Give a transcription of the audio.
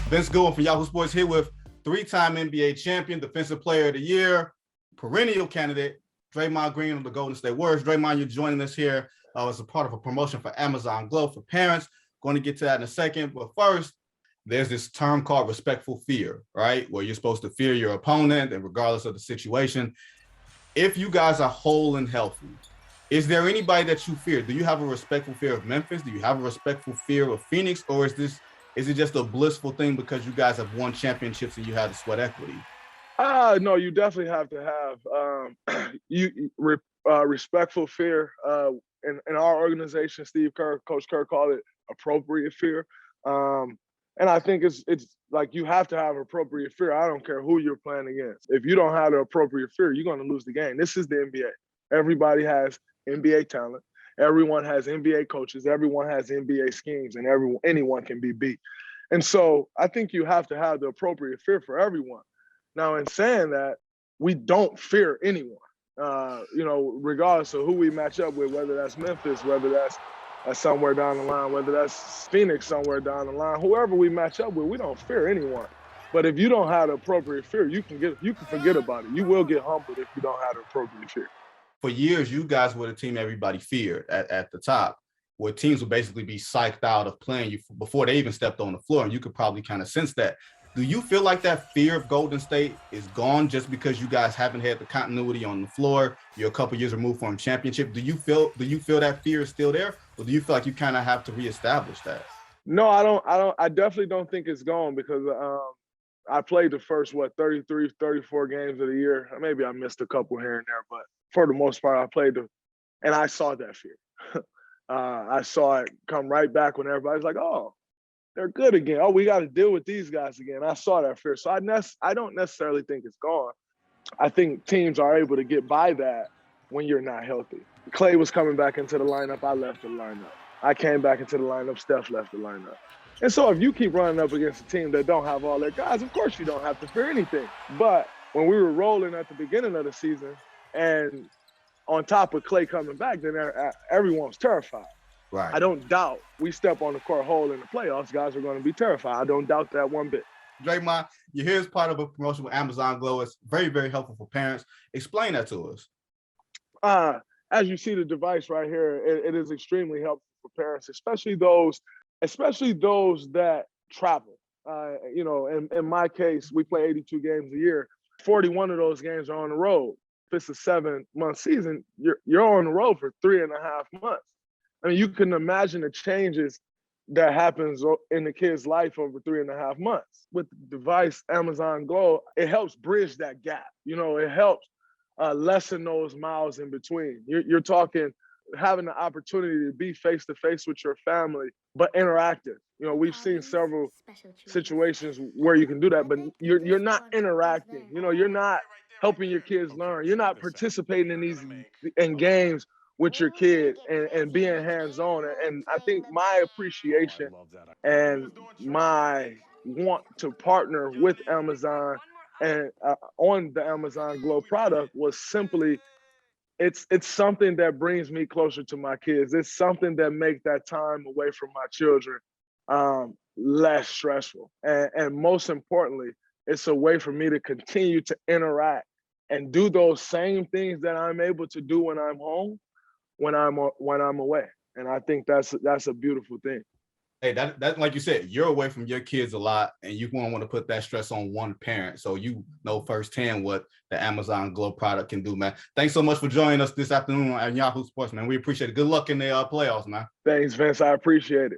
Vince Goodwill from Yahoo Sports here with three-time NBA champion, Defensive Player of the Year, perennial candidate, Draymond Green of the Golden State Warriors. Draymond, you're joining us here as a part of a promotion for Amazon Glow for parents. Going to get to that in a second. But first, there's this term called respectful fear, right? Where you're supposed to fear your opponent and regardless of the situation. If you guys are whole and healthy, is there anybody that you fear? Do you have a respectful fear of Memphis? Do you have a respectful fear of Phoenix? Or is it just a blissful thing because you guys have won championships and you have the sweat equity? No, you definitely have to have respectful fear. In our organization, Steve Kerr, Coach Kerr called it appropriate fear. And I think it's like you have to have appropriate fear. I don't care who you're playing against. If you don't have the appropriate fear, you're going to lose the game. This is the NBA. Everybody has NBA talent. Everyone has NBA coaches. Everyone has NBA schemes, and anyone can be beat. And so I think you have to have the appropriate fear for everyone. Now, in saying that, we don't fear anyone, regardless of who we match up with, whether that's Memphis, whether that's somewhere down the line, whether that's Phoenix somewhere down the line, whoever we match up with, we don't fear anyone. But if you don't have the appropriate fear, you can forget about it. You will get humbled if you don't have the appropriate fear. For years, you guys were the team everybody feared at the top, where teams would basically be psyched out of playing you before they even stepped on the floor, and you could probably kind of sense that. Do you feel like that fear of Golden State is gone just because you guys haven't had the continuity on the floor? You're a couple years removed from a championship. Do you feel that fear is still there, or do you feel like you kind of have to reestablish that? No, I don't. I definitely don't think it's gone because I played the first 33, 34 games of the year. Maybe I missed a couple here and there, but for the most part, I played and I saw that fear. I saw it come right back when everybody's like, "Oh, they're good again. Oh, we got to deal with these guys again." I saw that fear. So I don't necessarily think it's gone. I think teams are able to get by that when you're not healthy. Clay was coming back into the lineup. I left the lineup. I came back into the lineup. Steph left the lineup. And so if you keep running up against a team that don't have all their guys, of course you don't have to fear anything. But when we were rolling at the beginning of the season and on top of Clay coming back, then everyone was terrified. Right. I don't doubt we step on the court whole in the playoffs, guys are going to be terrified. I don't doubt that one bit. Draymond, you're here as part of a promotion with Amazon Glow. It's very, very helpful for parents. Explain that to us. As you see the device right here, it is extremely helpful for parents, especially those that travel. In my case, we play 82 games a year. 41 of those games are on the road. If it's a 7-month season, you're on the road for 3.5 months. I mean, you can imagine the changes that happens in the kid's life over 3.5 months. With the device, Amazon Glow, it helps bridge that gap. It helps lessen those miles in between. You're talking having the opportunity to be face-to-face with your family, but interactive. We've seen several situations where you can do that, but you're not interacting. You're not helping your kids learn. You're not participating in games with your kid and being hands-on. And I think my appreciation and my want to partner with Amazon and on the Amazon Glow product was simply, it's something that brings me closer to my kids. It's something that makes that time away from my children less stressful. And most importantly, it's a way for me to continue to interact and do those same things that I'm able to do when I'm home, when I'm away. And I think that's a beautiful thing. Hey, that like you said, you're away from your kids a lot, and you won't want to put that stress on one parent. So you know firsthand what the Amazon Glow product can do, man. Thanks so much for joining us this afternoon on Yahoo Sports, man. We appreciate it. Good luck in the playoffs, man. Thanks, Vince. I appreciate it.